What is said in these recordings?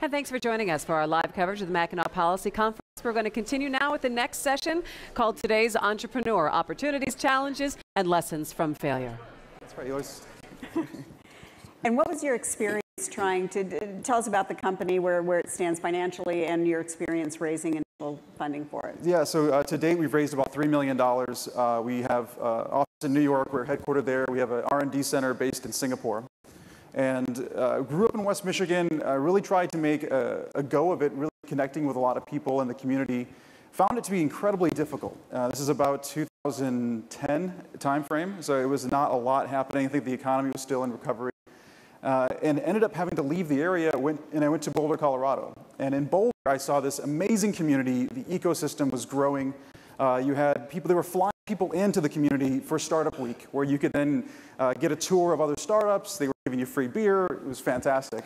And thanks for joining us for our live coverage of the Mackinac Policy Conference. We're going to continue now with the next session called Today's Entrepreneur: Opportunities, Challenges, and Lessons from Failure. That's right, yours. And what was your experience trying to tell us about the company, where it stands financially, and your experience raising initial funding for it? Yeah, so to date we've raised about $3 million. We have office in New York. We're headquartered there. We have an R&D center based in Singapore. And grew up in West Michigan, really tried to make a go of it, really connecting with a lot of people in the community. Found it to be incredibly difficult. This is about 2010 timeframe, so it was not a lot happening. I think the economy was still in recovery. And ended up having to leave the area, I went to Boulder, Colorado. And in Boulder, I saw this amazing community. The ecosystem was growing. You had people, they were flying people into the community for Startup Week, where you could then get a tour of other startups. They were giving you free beer. It was fantastic.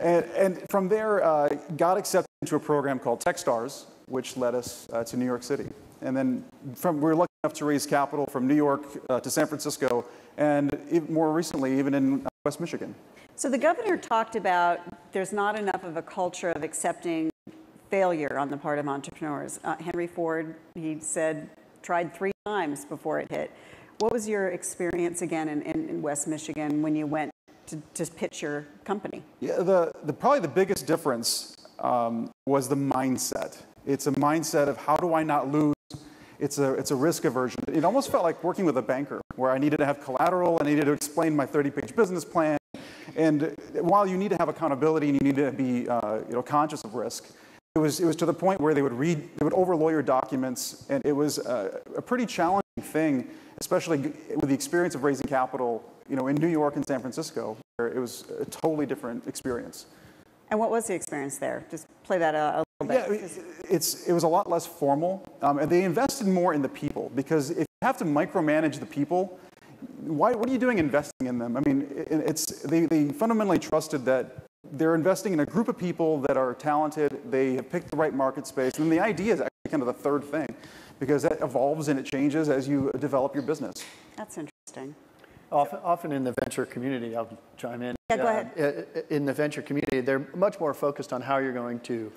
and from there, got accepted into a program called TechStars, which led us to New York City. And then we were lucky enough to raise capital from New York to San Francisco, and more recently, even in West Michigan. So the governor talked about there's not enough of a culture of accepting failure on the part of entrepreneurs. Henry Ford, he said, tried 3 times before it hit. What was your experience again in West Michigan when you went to pitch your company? Yeah, probably the biggest difference was the mindset. It's a mindset of how do I not lose? It's a risk aversion. It almost felt like working with a banker, where I needed to have collateral, I needed to explain my 30-page business plan. And while you need to have accountability and you need to be conscious of risk, it was to the point where they would over-lawyer documents, and it was a pretty challenging thing, especially with the experience of raising capital, in New York and San Francisco, where it was a totally different experience. And what was the experience there? Just play that a little bit. Yeah, it was a lot less formal, and they invested more in the people, because if you have to micromanage the people, what are you doing investing in them? I mean, they fundamentally trusted that they're investing in a group of people that are talented, they have picked the right market space, and then the idea is actually kind of the third thing, because that evolves and it changes as you develop your business. That's interesting. Often in the venture community, I'll chime in. Yeah, go ahead. In the venture community, they're much more focused on how you're going to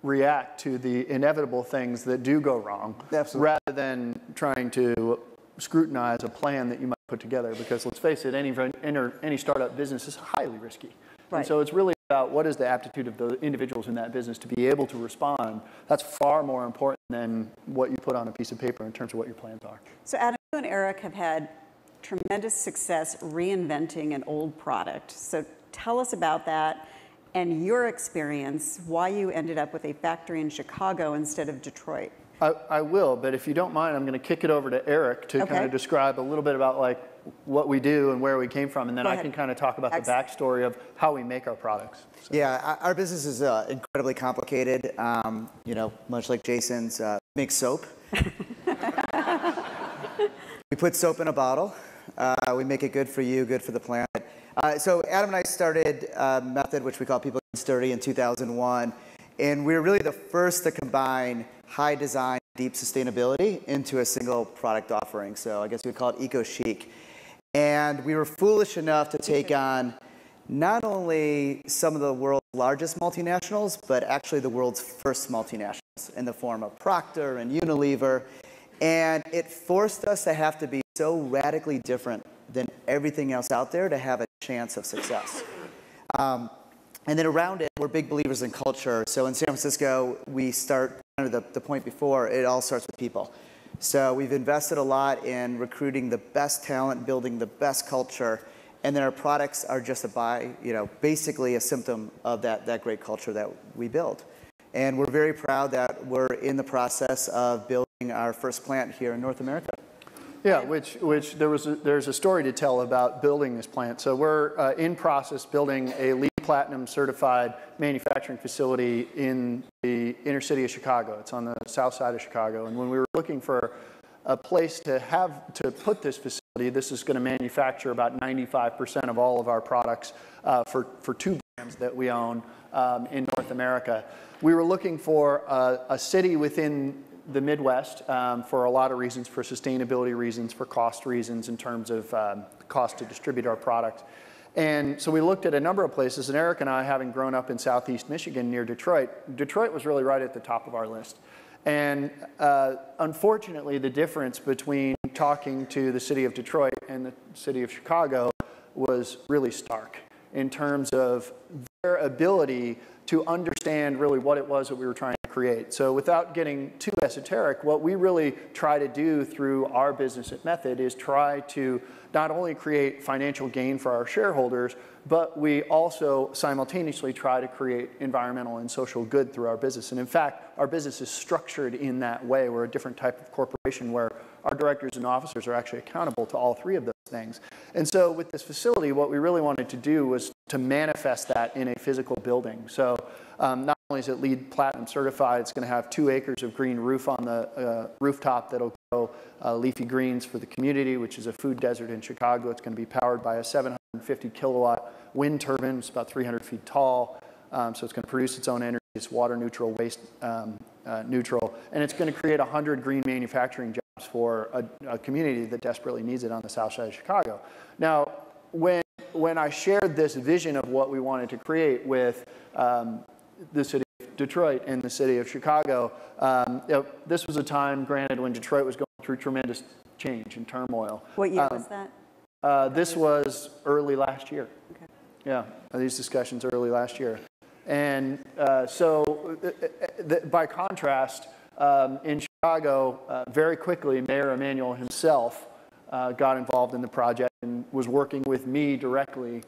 react to the inevitable things that do go wrong, Absolutely. rather than trying to scrutinize a plan that you might put together. Because let's face it, any startup business is highly risky. Right. And so it's really about what is the aptitude of the individuals in that business to be able to respond. That's far more important than what you put on a piece of paper in terms of what your plans are. So Adam, you and Eric have had tremendous success reinventing an old product. So tell us about that and your experience, why you ended up with a factory in Chicago instead of Detroit. I will, but if you don't mind, I'm going to kick it over to Eric to kind of describe a little bit about what we do and where we came from, and then I can kind of talk about the backstory of how we make our products. So. Yeah, our business is incredibly complicated. Much like Jason's, make soap. We put soap in a bottle. We make it good for you, good for the planet. So Adam and I started a method which we call People Get Sturdy in 2001. And we were really the first to combine high design, deep sustainability into a single product offering. So I guess we would call it eco-chic. And we were foolish enough to take on not only some of the world's largest multinationals, but actually the world's first multinationals in the form of Procter and Unilever. And it forced us to have to be so radically different than everything else out there to have a chance of success. And then around it, we're big believers in culture. So in San Francisco, we start kind of the point before, it all starts with people. So we've invested a lot in recruiting the best talent, building the best culture, and then our products are just basically a symptom of that great culture that we build. And we're very proud that we're in the process of building our first plant here in North America. Yeah, which there's a story to tell about building this plant. So we're in process building a LEED Platinum certified manufacturing facility in the inner city of Chicago. It's on the south side of Chicago. And when we were looking for a place to put this facility, this is going to manufacture about 95% of all of our products for 2 brands that we own in North America. We were looking for a city within the Midwest for a lot of reasons, for sustainability reasons, for cost reasons in terms of cost to distribute our product. And so we looked at a number of places, and Eric and I, having grown up in Southeast Michigan near Detroit, Detroit was really right at the top of our list. And unfortunately, the difference between talking to the city of Detroit and the city of Chicago was really stark in terms of their ability to understand really what it was that we were trying to create. So without getting too esoteric, what we really try to do through our business method is try to not only create financial gain for our shareholders, but we also simultaneously try to create environmental and social good through our business. And in fact, our business is structured in that way. We're a different type of corporation where our directors and officers are actually accountable to all three of those things. And so with this facility, what we really wanted to do was to manifest that in a physical building. So not only is it LEED Platinum certified, it's going to have 2 acres of green roof on the rooftop that'll grow leafy greens for the community, which is a food desert in Chicago. It's going to be powered by a 750 kilowatt wind turbine. It's about 300 feet tall. So it's going to produce its own energy. It's water neutral, waste neutral. And it's going to create 100 green manufacturing jobs for a community that desperately needs it on the south side of Chicago. Now, when I shared this vision of what we wanted to create with the city of Detroit and the city of Chicago, this was a time, granted, when Detroit was going through tremendous change and turmoil. What year was that? This was early last year. Okay. Yeah, these discussions early last year. And so by contrast, in Chicago, very quickly, Mayor Emanuel himself got involved in the project and was working with me directly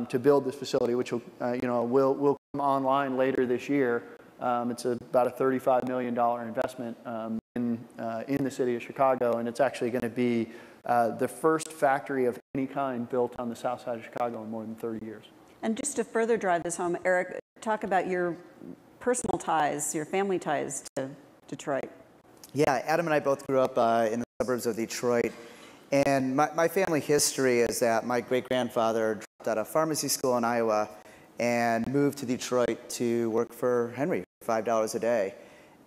to build this facility, which will come online later this year. It's about a $35 million investment in the city of Chicago, and it's actually going to be the first factory of any kind built on the south side of Chicago in more than 30 years. And just to further drive this home, Eric, talk about your personal ties, your family ties to Detroit. Yeah, Adam and I both grew up in the suburbs of Detroit. And my family history is that my great-grandfather dropped out of pharmacy school in Iowa and moved to Detroit to work for Henry for $5 a day.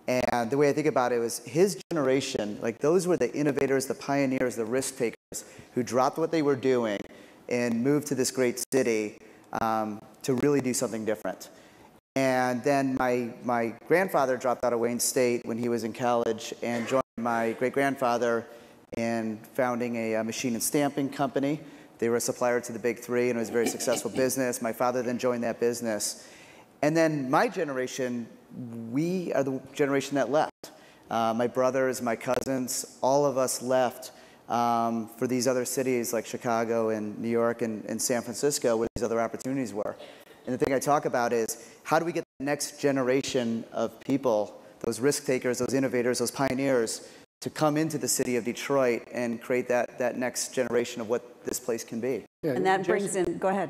And the way I think about it was his generation, like those were the innovators, the pioneers, the risk takers who dropped what they were doing and moved to this great city to really do something different. And then my grandfather dropped out of Wayne State when he was in college and joined my great-grandfather in founding a machine and stamping company. They were a supplier to the big three, and it was a very successful business. My father then joined that business. And then my generation, we are the generation that left. My brothers, my cousins, all of us left for these other cities like Chicago and New York and San Francisco, where these other opportunities were. And the thing I talk about is, how do we get the next generation of people, those risk takers, those innovators, those pioneers, to come into the city of Detroit and create that next generation of what this place can be. Yeah, and that brings in, go ahead.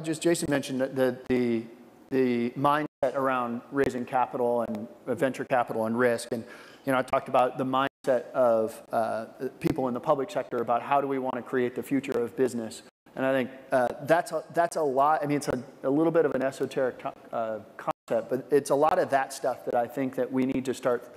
Just Jason mentioned the mindset around raising capital and venture capital and risk. And, I talked about the mindset of people in the public sector about how do we want to create the future of business. And I think that's a lot. I mean, it's a little bit of an esoteric concept, but it's a lot of that stuff that I think that we need to start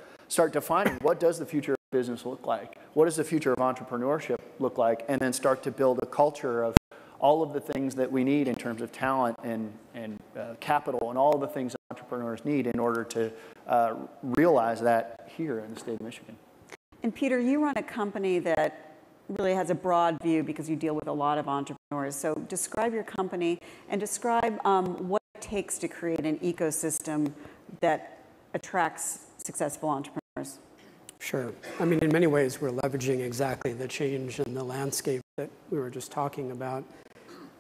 defining. What does the future of business look like? What does the future of entrepreneurship look like? And then start to build a culture of all of the things that we need in terms of talent and capital and all of the things that entrepreneurs need in order to realize that here in the state of Michigan. And Peter, you run a company that really has a broad view because you deal with a lot of entrepreneurs. So describe your company and describe what it takes to create an ecosystem that attracts successful entrepreneurs. Sure. I mean, in many ways, we're leveraging exactly the change in the landscape that we were just talking about.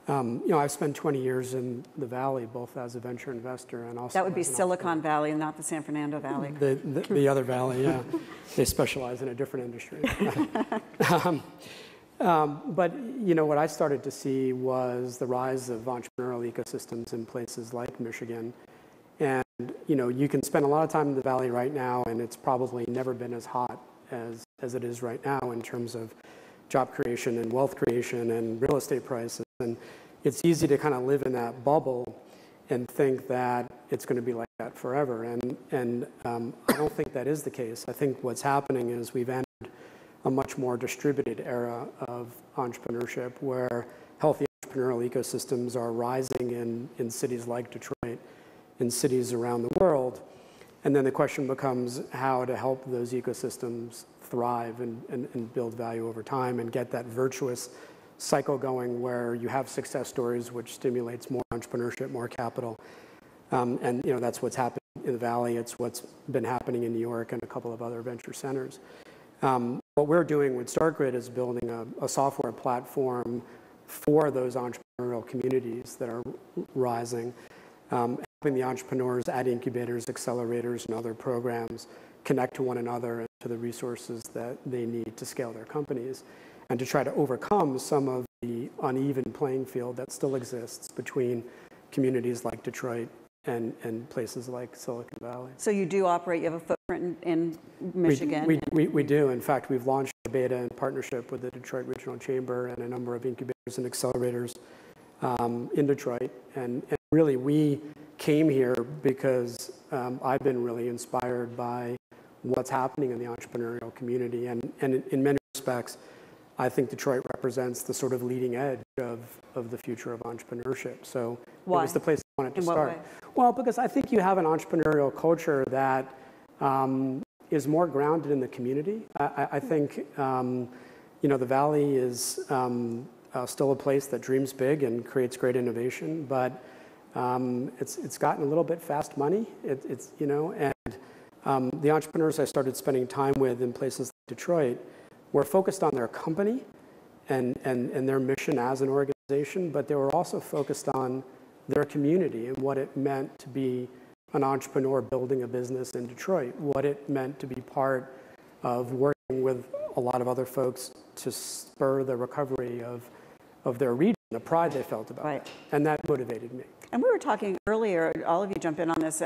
I've spent 20 years in the Valley, both as a venture investor and also. That would be Silicon Valley, not the San Fernando Valley. The other Valley, yeah. They specialize in a different industry. But what I started to see was the rise of entrepreneurial ecosystems in places like Michigan. And you can spend a lot of time in the Valley right now, and it's probably never been as hot as it is right now in terms of job creation and wealth creation and real estate prices. And it's easy to kind of live in that bubble and think that it's going to be like that forever. And I don't think that is the case. I think what's happening is we've entered a much more distributed era of entrepreneurship where healthy entrepreneurial ecosystems are rising in cities like Detroit, in cities around the world. And then the question becomes how to help those ecosystems thrive and build value over time and get that virtuous cycle going where you have success stories which stimulates more entrepreneurship, more capital. And that's what's happening in the Valley. It's what's been happening in New York and a couple of other venture centers. What we're doing with Startgrid is building a software platform for those entrepreneurial communities that are rising, helping the entrepreneurs at incubators, accelerators, and other programs connect to one another and to the resources that they need to scale their companies, and to try to overcome some of the uneven playing field that still exists between communities like Detroit and places like Silicon Valley. So you do operate, you have a footprint in Michigan? We do. In fact, we've launched a beta in partnership with the Detroit Regional Chamber and a number of incubators and accelerators in Detroit. And really, we came here because I've been really inspired by what's happening in the entrepreneurial community. And in many respects, I think Detroit represents the sort of leading edge of the future of entrepreneurship. So Why? It was the place I wanted to In start. what way? Well, because I think you have an entrepreneurial culture that is more grounded in the community. I think the Valley is still a place that dreams big and creates great innovation, but it's gotten a little bit fast money. And the entrepreneurs I started spending time with in places like Detroit were focused on their company and their mission as an organization, but they were also focused on their community and what it meant to be an entrepreneur building a business in Detroit, what it meant to be part of working with a lot of other folks to spur the recovery of their region, the pride they felt about it. And that motivated me. And we were talking earlier, all of you jump in on this,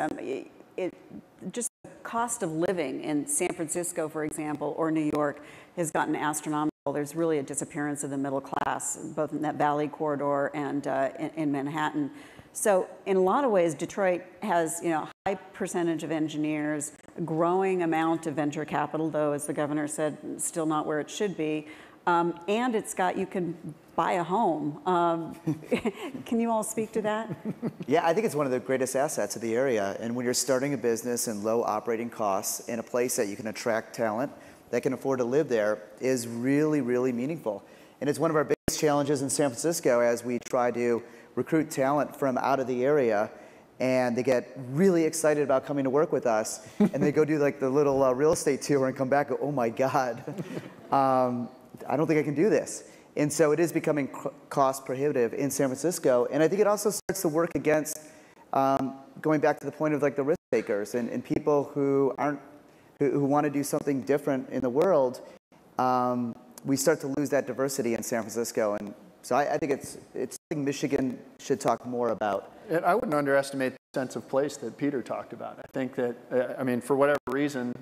just the cost of living in San Francisco, for example, or New York has gotten astronomical. There's really a disappearance of the middle class, both in that Valley corridor and in Manhattan. So in a lot of ways, Detroit has a high percentage of engineers, a growing amount of venture capital, though, as the governor said, still not where it should be. And you can buy a home. Can you all speak to that? Yeah, I think it's one of the greatest assets of the area. And when you're starting a business and low operating costs in a place that you can attract talent that can afford to live there is really, really meaningful. And it's one of our biggest challenges in San Francisco as we try to recruit talent from out of the area, and they get really excited about coming to work with us, and they go do like the little real estate tour and come back and go, oh my God, I don't think I can do this. And so it is becoming cost prohibitive in San Francisco, and I think it also starts to work against going back to the point of like the risk takers and people who want to do something different in the world. We start to lose that diversity in San Francisco, and so I think it's something Michigan should talk more about. And I wouldn't underestimate the sense of place that Peter talked about. I think that, for whatever reason,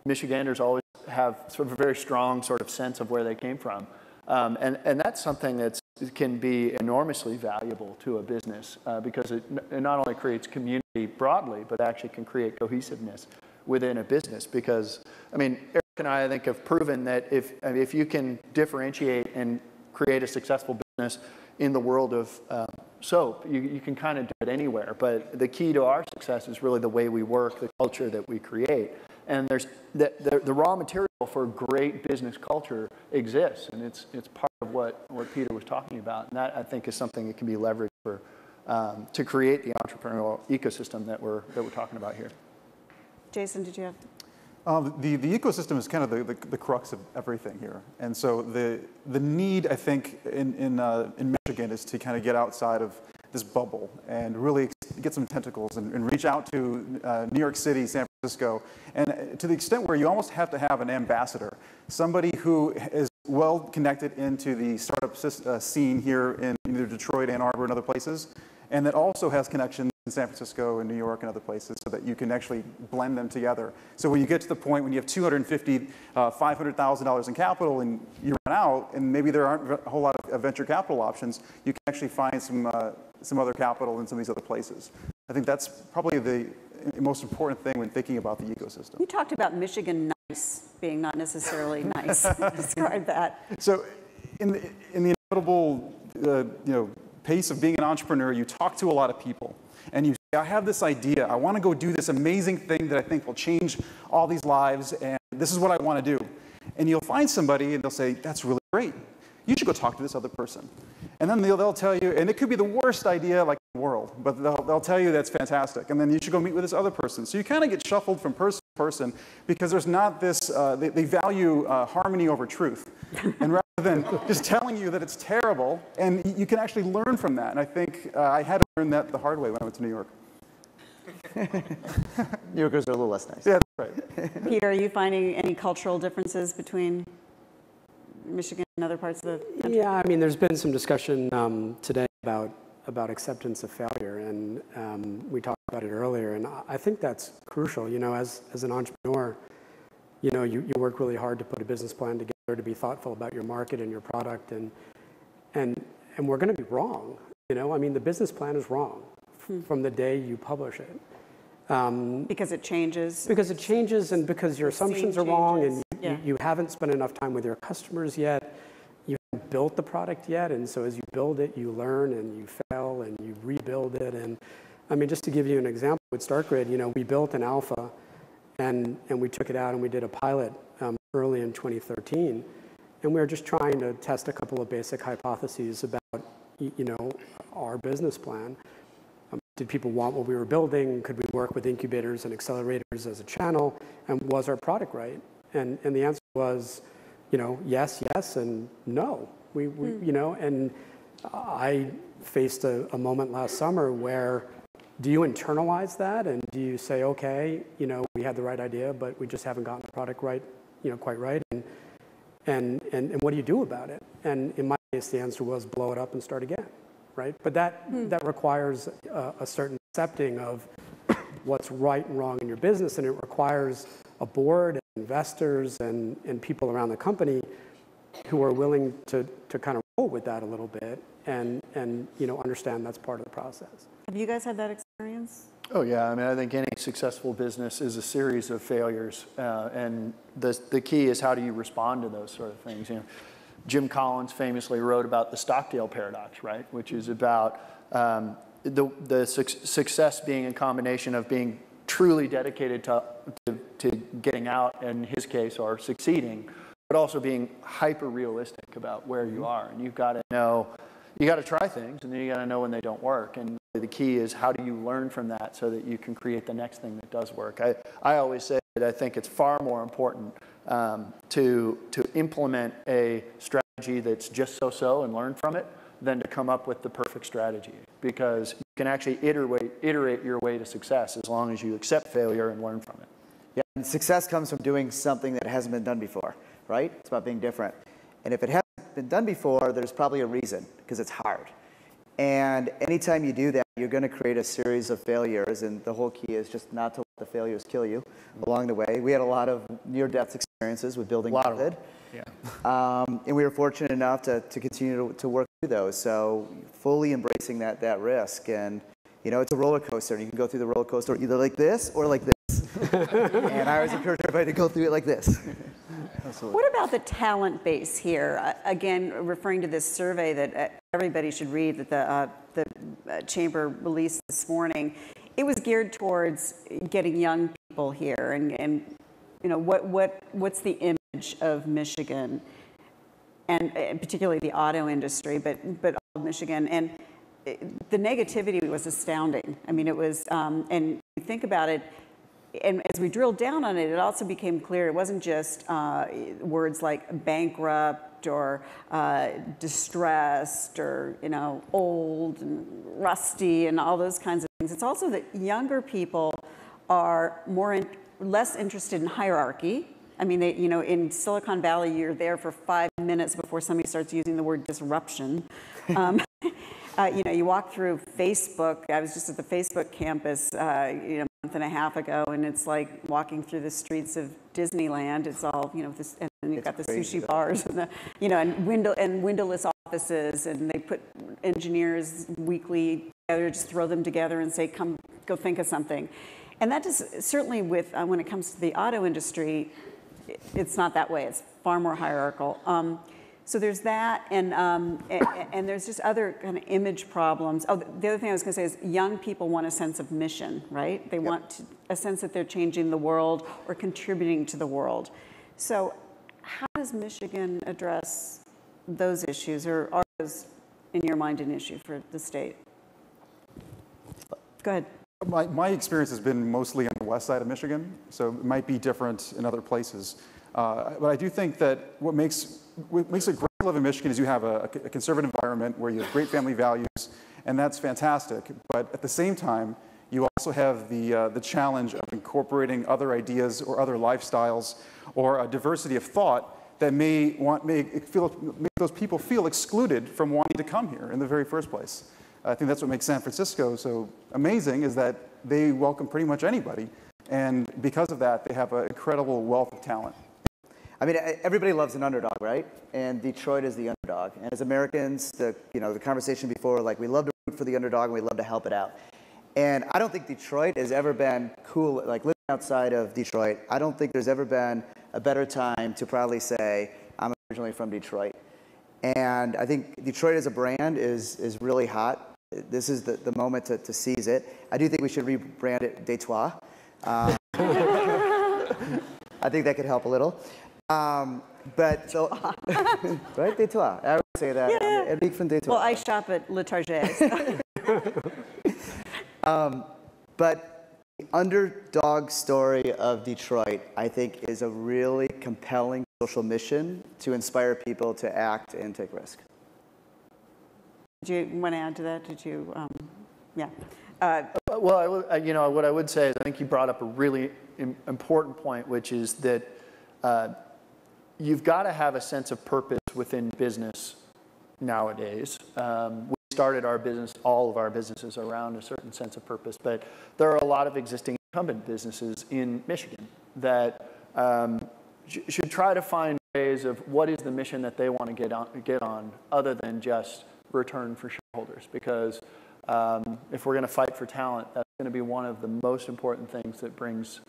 Michiganders always have sort of a very strong sort of sense of where they came from. And that's something that can be enormously valuable to a business because it not only creates community broadly, but actually can create cohesiveness within a business. Because, Eric and I think, have proven that if you can differentiate and create a successful business in the world of soap, you can kind of do it anywhere. But the key to our success is really the way we work, the culture that we create. And there's the raw material for great business culture exists, and it's part of what Peter was talking about. And that, I think, is something that can be leveraged for to create the entrepreneurial ecosystem that we're talking about here. Jason, did you have? The ecosystem is kind of the crux of everything here, and so the need, I think, in Michigan is to kind of get outside of this bubble and really get some tentacles and reach out to New York City, San Francisco, and to the extent where you almost have to have an ambassador, somebody who is well connected into the startup scene here in either Detroit, Ann Arbor, and other places, and that also has connections in San Francisco and New York and other places so that you can actually blend them together. So when you get to the point when you have $250,000, $500,000 in capital and you run out, and maybe there aren't a whole lot of venture capital options, you can actually find some other capital in some of these other places. I think that's probably the most important thing when thinking about the ecosystem. You talked about Michigan nice being not necessarily nice. Describe that. So in the United inevitable pace of being an entrepreneur, you talk to a lot of people. And you say, I have this idea. I want to go do this amazing thing that I think will change all these lives. And this is what I want to do. And you'll find somebody, and they'll say, that's really great. You should go talk to this other person. And then they'll tell you, and it could be the worst idea like in the world, but they'll tell you that's fantastic. And then you should go meet with this other person. So you kind of get shuffled from person to person because there's not this, they value harmony over truth. And rather than just telling you that it's terrible, and you can actually learn from that. And I think I had to learn that the hard way when I went to New York. New Yorkers are a little less nice. Yeah, that's right. Peter, are you finding any cultural differences between Michigan and other parts of the country? Yeah, I mean, there's been some discussion today about acceptance of failure, and we talked about it earlier, and I think that's crucial. As an entrepreneur, you work really hard to put a business plan together, to be thoughtful about your market and your product, and we're going to be wrong. I mean, the business plan is wrong from the day you publish it. Because it changes? Because it changes, and because your assumptions are wrong, and you haven't spent enough time with your customers yet. You haven't built the product yet, and so as you build it, you learn, and you fail, and you rebuild it. And I mean, just to give you an example, with Startgrid, we built an alpha, and we took it out, and we did a pilot early in 2013, and we were just trying to test a couple of basic hypotheses about, our business plan. Did people want what we were building? Could we work with incubators and accelerators as a channel? And was our product right? And the answer was, yes, and no. And I faced a moment last summer where, do you internalize that? And do you say, okay, we had the right idea, but we just haven't gotten the product right, quite right? And what do you do about it? And in my case, the answer was blow it up and start again, right? But that requires a certain accepting of what's right and wrong in your business, and it requires a board, and investors, and people around the company who are willing to kind of roll with that a little bit and understand that's part of the process. Have you guys had that experience? Oh yeah, I mean, I think any successful business is a series of failures, and the key is how do you respond to those sort of things. Jim Collins famously wrote about the Stockdale paradox, right, which is about the success being a combination of being truly dedicated to getting out, in his case, or succeeding, but also being hyper realistic about where you are, and you've got to know. You got to try things, and then you got to know when they don't work. And the key is how do you learn from that so that you can create the next thing that does work. I always say that I think it's far more important to implement a strategy that's just so-so and learn from it than to come up with the perfect strategy, because you can actually iterate your way to success as long as you accept failure and learn from it. Yeah, and success comes from doing something that hasn't been done before, right? It's about being different. And if it hasn't been done before, there's probably a reason, because it's hard. And anytime you do that, you're going to create a series of failures, and the whole key is just not to let the failures kill you along the way. We had a lot of near-death experiences with building Method. Yeah. And we were fortunate enough to continue to work through those. So fully embracing that risk. And, it's a roller coaster, and you can go through the roller coaster either like this or like this. And I always encourage everybody to go through it like this. What about the talent base here? Again, referring to this survey that everybody should read that the Chamber released this morning, it was geared towards getting young people here, and what's the image of Michigan, and particularly the auto industry, but all of Michigan, and the negativity was astounding. I mean, it was, and you think about it. And as we drilled down on it, it also became clear it wasn't just words like bankrupt or distressed or old and rusty and all those kinds of things. It's also that younger people are less interested in hierarchy. I mean, in Silicon Valley, you're there for 5 minutes before somebody starts using the word disruption. You walk through Facebook. I was just at the Facebook campus, a month and a half ago, and it's like walking through the streets of Disneyland. It's all, this, and then you've got the sushi bars and and windowless offices, and they put engineers weekly together, just throw them together and say, come, go think of something. And that is certainly with, when it comes to the auto industry, it's not that way. It's far more hierarchical. So there's that, and there's just other kind of image problems. Oh, the other thing I was going to say is young people want a sense of mission, right? They want a sense that they're changing the world or contributing to the world. So how does Michigan address those issues, or are those, in your mind, an issue for the state? Go ahead. My experience has been mostly on the west side of Michigan, so it might be different in other places. But I do think that what makes a great live in Michigan is you have a conservative environment where you have great family values, and that's fantastic. But at the same time, you also have the challenge of incorporating other ideas or other lifestyles or a diversity of thought that may make those people feel excluded from wanting to come here in the very first place. I think that's what makes San Francisco so amazing, is that they welcome pretty much anybody. And because of that, they have an incredible wealth of talent. I mean, everybody loves an underdog, right? And Detroit is the underdog. And as Americans, the conversation before, like, we love to root for the underdog and we love to help it out. And I don't think Detroit has ever been cool, like living outside of Detroit, I don't think there's ever been a better time to proudly say, I'm originally from Detroit. And I think Detroit as a brand is really hot. This is the moment to seize it. I do think we should rebrand it Detroit. I think that could help a little. But so, right, Detroit. I would say that. Yeah. Eric from Detroit. Well, I shop at Le Target. But the underdog story of Detroit, I think, is a really compelling social mission to inspire people to act and take risk. Did you want to add to that? Did you? Yeah. Well, what I would say is I think you brought up a really important point, which is that you've got to have a sense of purpose within business nowadays. We started our business, all of our businesses, around a certain sense of purpose, but there are a lot of existing incumbent businesses in Michigan that should try to find ways of what is the mission that they want to get on other than just return for shareholders, because if we're going to fight for talent, that's going to be one of the most important things that brings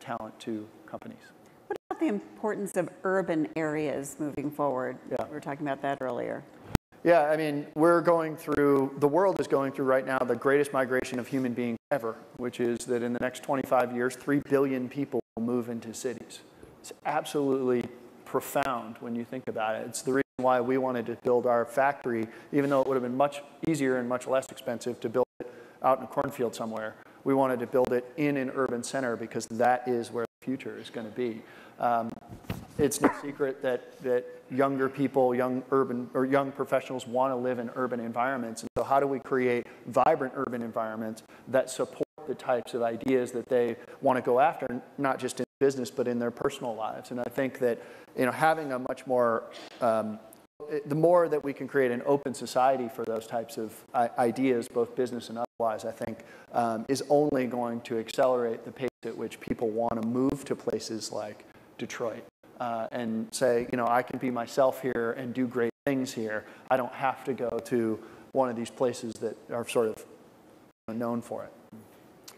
talent to companies. What about the importance of urban areas moving forward? Yeah. We were talking about that earlier. Yeah, I mean, the world is going through right now the greatest migration of human beings ever, which is that in the next 25 years, 3 billion people will move into cities. It's absolutely profound when you think about it. It's the reason why we wanted to build our factory, even though it would have been much easier and much less expensive to build it out in a cornfield somewhere. We wanted to build it in an urban center because that is where the future is going to be. It's no secret that younger people, young professionals want to live in urban environments. And so how do we create vibrant urban environments that support the types of ideas that they want to go after, not just in business, but in their personal lives? And I think that having a much more, the more that we can create an open society for those types of ideas, both business and otherwise, I think is only going to accelerate the pace at which people want to move to places like Detroit and say, I can be myself here and do great things here. I don't have to go to one of these places that are sort of known for it.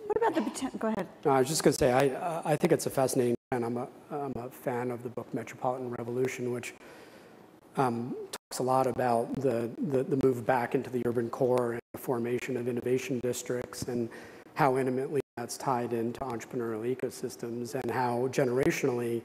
What about the potential? Go ahead. I was just going to say, I think it's a fascinating, and I'm a fan of the book Metropolitan Revolution, which talks a lot about the move back into the urban core and the formation of innovation districts and how intimately that's tied into entrepreneurial ecosystems and how generationally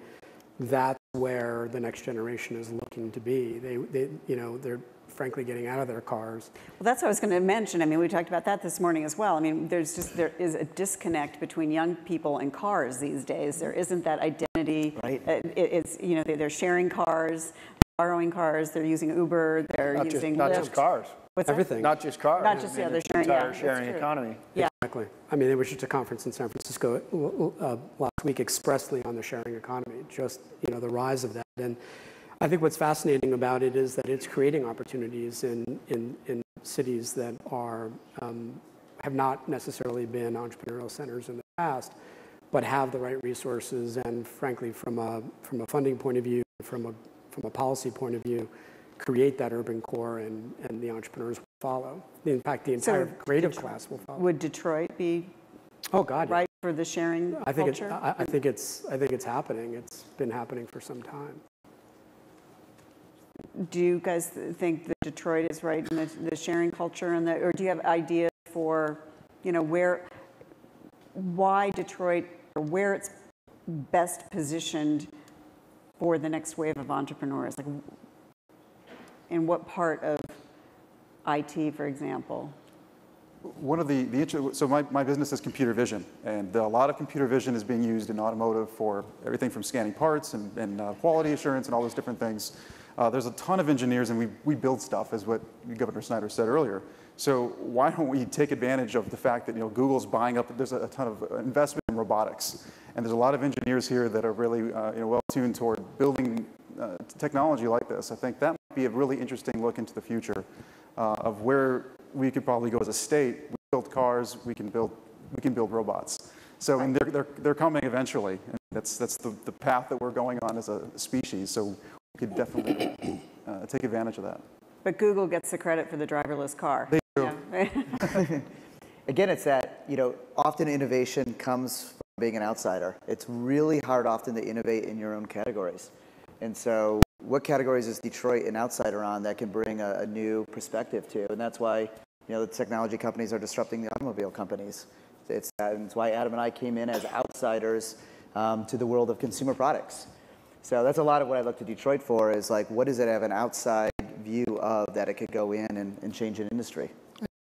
that's where the next generation is looking to be. They're frankly getting out of their cars. Well, that's what I was going to mention. I mean, we talked about that this morning as well. I mean, there is a disconnect between young people and cars these days. There isn't that identity. Right. They're sharing cars, borrowing cars. They're using Uber. They're using not Lyft. just cars. What's everything. Not just cars. Not just they're sharing. Entire sharing economy. Yeah. Exactly. I mean, there was just a conference in San Francisco last week expressly on the sharing economy, just the rise of that. And I think what's fascinating about it is that it's creating opportunities in cities that have not necessarily been entrepreneurial centers in the past, but have the right resources and, frankly, from a funding point of view, from a policy point of view, create that urban core, and the entrepreneurs will follow. In fact, the entire creative class will follow. Would Detroit be? Oh God, right for the sharing culture? I think it's happening. It's been happening for some time. do you guys think that Detroit is right in the sharing culture, and or do you have ideas for, why Detroit, or where it's best positioned for the next wave of entrepreneurs? Like, in what part of IT, for example? One of so my business is computer vision, and a lot of computer vision is being used in automotive for everything from scanning parts and quality assurance and all those different things. There's a ton of engineers, and we build stuff, as what Governor Snyder said earlier. So why don't we take advantage of the fact that Google's buying up? There's a ton of investment in robotics, and there's a lot of engineers here that are really well tuned toward building technology like this. I think that might be a really interesting look into the future of where we could probably go as a state. We build cars, we can build robots. So and they're coming eventually, and that's the path that we're going on as a species. So we could definitely take advantage of that. But Google gets the credit for the driverless car. They do. Yeah. Again, it's that, often innovation comes from being an outsider. It's really hard often to innovate in your own categories. And so what categories is Detroit an outsider on that can bring a new perspective to? And that's why, the technology companies are disrupting the automobile companies. It's why Adam and I came in as outsiders to the world of consumer products. So that's a lot of what I look to Detroit for, is like, what does it have an outside view of that it could go in and change an industry?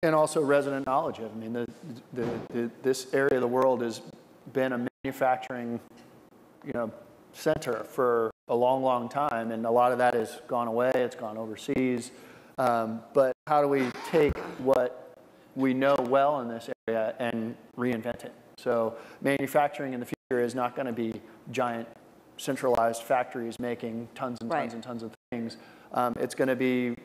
And also resident knowledge. I mean, this area of the world has been a manufacturing, center for a long, long time, and a lot of that has gone away. It's gone overseas. But how do we take what we know well in this area and reinvent it? So manufacturing in the future is not going to be giant centralized factories making tons and tons and tons of things. It's going to be,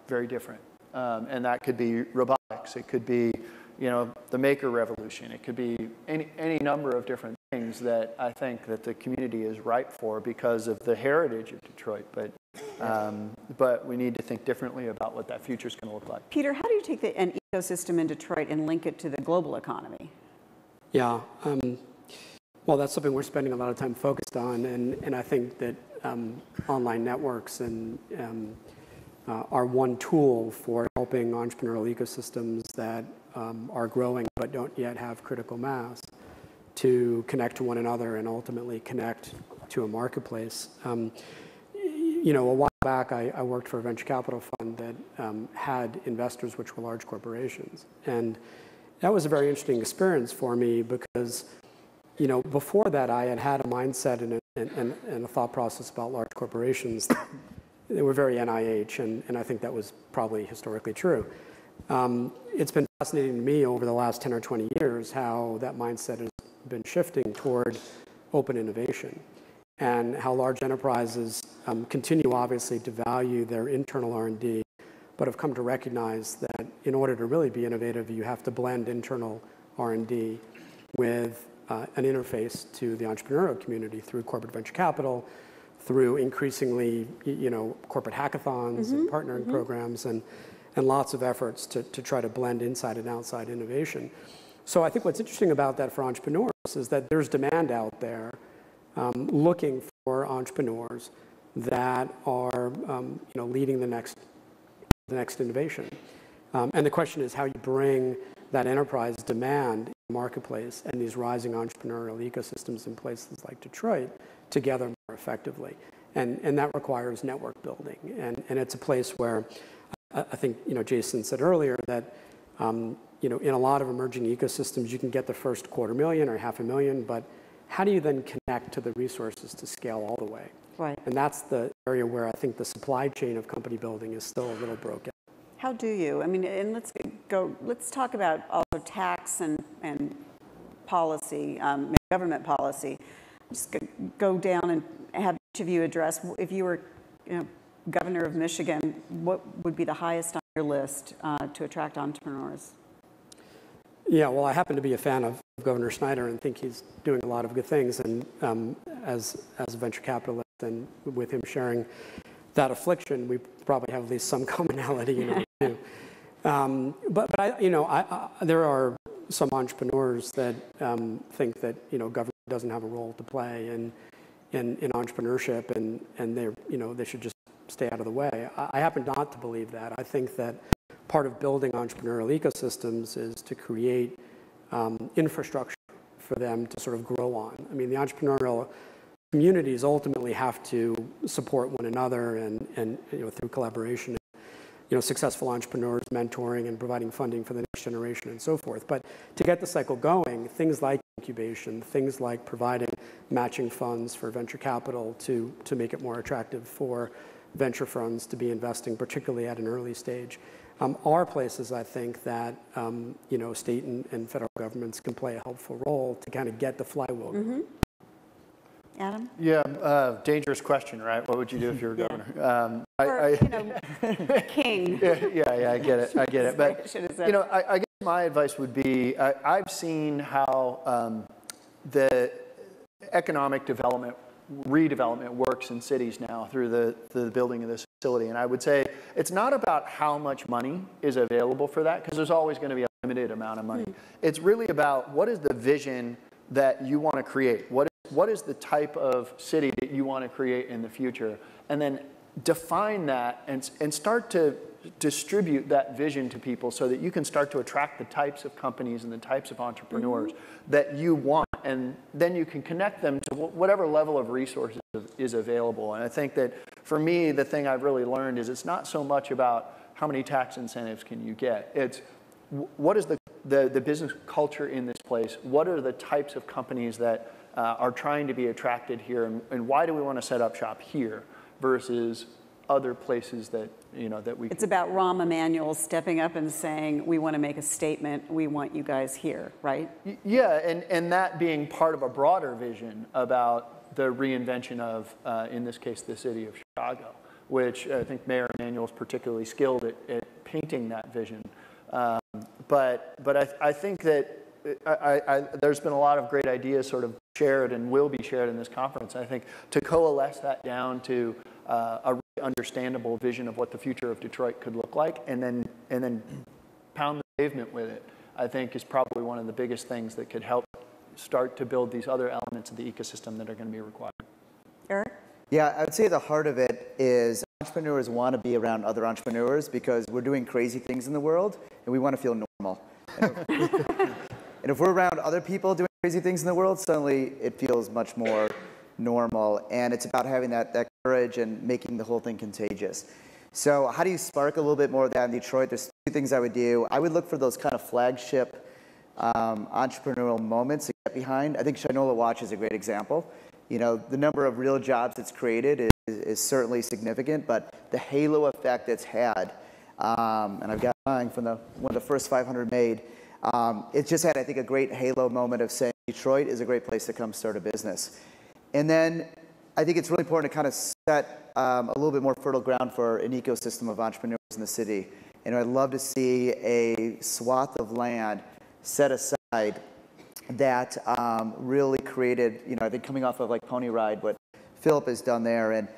very different. And that could be robotics. It could be, the maker revolution. It could be any number of different things that I think that the community is ripe for because of the heritage of Detroit. But we need to think differently about what that future is going to look like. Peter, how do you take an ecosystem in Detroit and link it to the global economy? Yeah. Well, that's something we're spending a lot of time focused on, and I think that online networks are one tool for helping entrepreneurial ecosystems that are growing but don't yet have critical mass to connect to one another and ultimately connect to a marketplace. A while back, I worked for a venture capital fund that had investors which were large corporations, and that was a very interesting experience for me because before that, I had a mindset and a thought process about large corporations. They were very NIH, and I think that was probably historically true. It's been fascinating to me over the last 10 or 20 years how that mindset has been shifting toward open innovation, and how large enterprises continue, obviously, to value their internal R&D, but have come to recognize that in order to really be innovative, you have to blend internal R&D with an interface to the entrepreneurial community through corporate venture capital, through increasingly, corporate hackathons and partnering programs, and lots of efforts to try to blend inside and outside innovation. So I think what's interesting about that for entrepreneurs is that there's demand out there looking for entrepreneurs that are, leading the next innovation. And the question is how you bring that enterprise demand in the marketplace and these rising entrepreneurial ecosystems in places like Detroit together more effectively. And that requires network building. And it's a place where I think, Jason said earlier that, in a lot of emerging ecosystems, you can get the first $250,000 or $500,000, but how do you then connect to the resources to scale all the way? Right. And that's the area where I think the supply chain of company building is still a little broken. How do you? I mean, and let's talk about also tax and policy, government policy. Just go down and have each of you address, if you were governor of Michigan, what would be the highest on your list to attract entrepreneurs? Yeah, well, I happen to be a fan of Governor Snyder and think he's doing a lot of good things. And as a venture capitalist and with him sharing that affliction, we probably have at least some commonality in it too. But there are some entrepreneurs that think that government doesn't have a role to play in entrepreneurship, and they should just stay out of the way. I happen not to believe that. I think that part of building entrepreneurial ecosystems is to create infrastructure for them to sort of grow on. I mean, the entrepreneurial communities ultimately have to support one another and through collaboration, successful entrepreneurs mentoring and providing funding for the next generation and so forth. But to get the cycle going, things like incubation, things like providing matching funds for venture capital to make it more attractive for venture funds to be investing, particularly at an early stage, are places I think that state and federal governments can play a helpful role to kind of get the flywheel going. Adam? Yeah, dangerous question, right? What would you do if you were governor? King. Yeah, I get it. But I guess my advice would be, I've seen how the economic development, redevelopment works in cities now through the building of this facility. And I would say it's not about how much money is available for that, because there's always going to be a limited amount of money. It's really about what is the vision that you want to create? What is the type of city that you want to create in the future? And then define that and start to distribute that vision to people so that you can start to attract the types of companies and the types of entrepreneurs that you want. And then you can connect them to whatever level of resources is available. And I think that for me, the thing I've really learned is it's not so much about how many tax incentives can you get. It's what is the business culture in this place? What are the types of companies that are trying to be attracted here, and why do we want to set up shop here versus other places that that we. It's about Rahm Emanuel stepping up and saying, we want to make a statement, we want you guys here, right? Yeah, and that being part of a broader vision about the reinvention of, in this case, the city of Chicago, which I think Mayor Emanuel is particularly skilled at painting that vision. But I think that there's been a lot of great ideas sort of shared and will be shared in this conference. I think to coalesce that down to a really understandable vision of what the future of Detroit could look like, and then pound the pavement with it, I think is probably one of the biggest things that could help start to build these other elements of the ecosystem that are going to be required. Eric? Yeah, I would say the heart of it is entrepreneurs want to be around other entrepreneurs because we're doing crazy things in the world and we want to feel normal. And if we're around other people doing crazy things in the world, suddenly it feels much more normal. And it's about having that courage and making the whole thing contagious. So how do you spark a little bit more of that in Detroit? There's two things I would do. I would look for those kind of flagship entrepreneurial moments to get behind. I think Shinola Watch is a great example. The number of real jobs it's created is certainly significant, but the halo effect it's had, and I've got mine from one of the first 500 made, it's just had, I think, a great halo moment of saying Detroit is a great place to come start a business. And then I think it's really important to kind of set a little bit more fertile ground for an ecosystem of entrepreneurs in the city. And I'd love to see a swath of land set aside that really created, I think coming off of like Pony Ride, what Philip has done there, and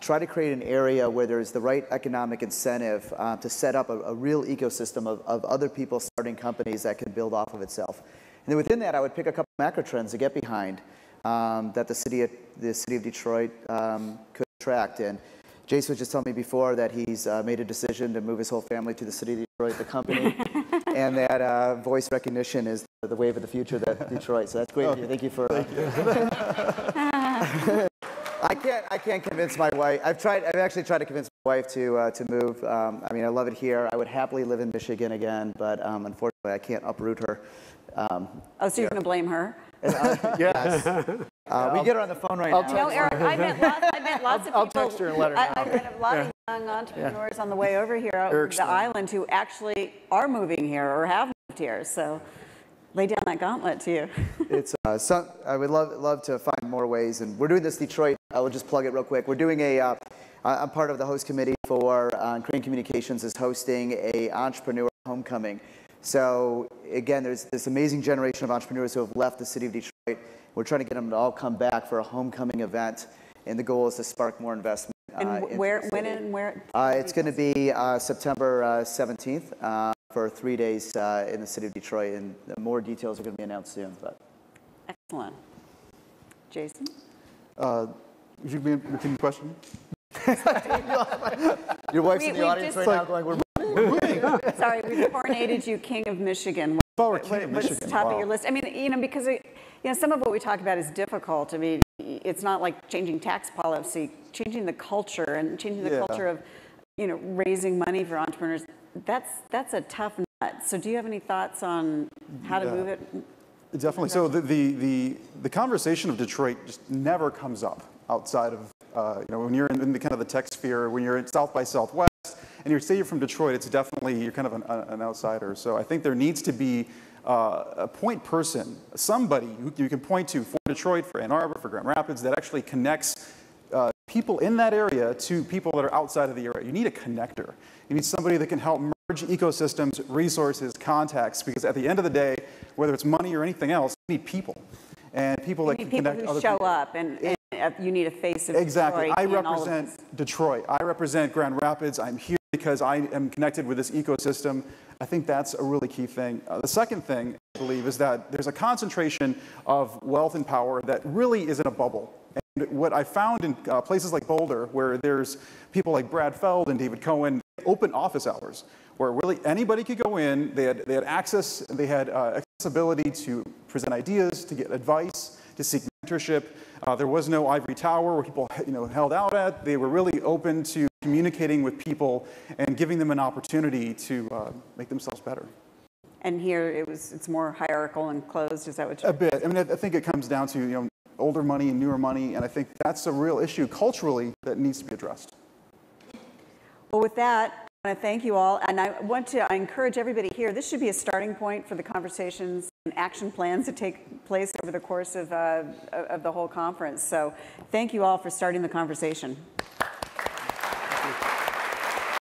try to create an area where there's the right economic incentive to set up a real ecosystem of other people starting companies that can build off of itself. And then within that, I would pick a couple macro trends to get behind that the city of Detroit could attract. And Jason was just telling me before that he's made a decision to move his whole family to the city of Detroit, the company, and that voice recognition is the wave of the future, that Detroit. So that's great. Oh, thank you for. I can't convince my wife. I've actually tried to convince my wife to move. I mean, I love it here. I would happily live in Michigan again, but unfortunately, I can't uproot her. So you're going to blame her? Yes. We get her on the phone right now. No, Eric, I met lots of people. I'll text her and let her know. I met a lot of young entrepreneurs on the way over here out the island who actually are moving here or have moved here. So lay down that gauntlet to you. It's I would love to find more ways, and we're doing this Detroit. I will just plug it real quick. We're doing I'm part of the host committee for Crane Communications is hosting a entrepreneur homecoming. So again, there's this amazing generation of entrepreneurs who have left the city of Detroit. We're trying to get them to all come back for a homecoming event, and the goal is to spark more investment. And where? It's going to be September 17th for 3 days in the city of Detroit, and more details are going to be announced soon. But excellent, Jason. Would you repeat the question? Your wife's We- in the we audience just- right now going, we're Sorry, we've coronated you King of Michigan. Oh, we're King of What's Michigan. top of Wow. your list? I mean, because some of what we talk about is difficult. I mean, it's not like changing tax policy, changing the culture and changing the Yeah. culture of, raising money for entrepreneurs. That's a tough nut. So do you have any thoughts on how to move it? Definitely. So the conversation of Detroit just never comes up outside of when you're in the kind of the tech sphere, when you're in South by Southwest, and you're from Detroit, it's definitely you're kind of an outsider. So I think there needs to be a point person, somebody who you can point to for Detroit, for Ann Arbor, for Grand Rapids, that actually connects people in that area to people that are outside of the area. You need a connector. You need somebody that can help merge ecosystems, resources, contacts, because at the end of the day, whether it's money or anything else, you need people. And people that can connect People other who show people. up, and you need a face of Exactly. Detroit I in all of represent this. Detroit. I represent Grand Rapids. I'm here because I am connected with this ecosystem. I think that's a really key thing. The second thing, I believe, is that there's a concentration of wealth and power that really is in a bubble. And what I found in places like Boulder, where there's people like Brad Feld and David Cohen, open office hours, where really anybody could go in, they had access, they had accessibility to present ideas, to get advice, to seek mentorship. There was no ivory tower where people held out at. They were really open to communicating with people and giving them an opportunity to make themselves better. And here it's more hierarchical and closed. Is that what A bit. I mean, I think it comes down to older money and newer money, and I think that's a real issue culturally that needs to be addressed. Well, with that, I want to thank you all, and I encourage everybody here. This should be a starting point for the conversations and action plans that take place over the course of the whole conference. So, thank you all for starting the conversation.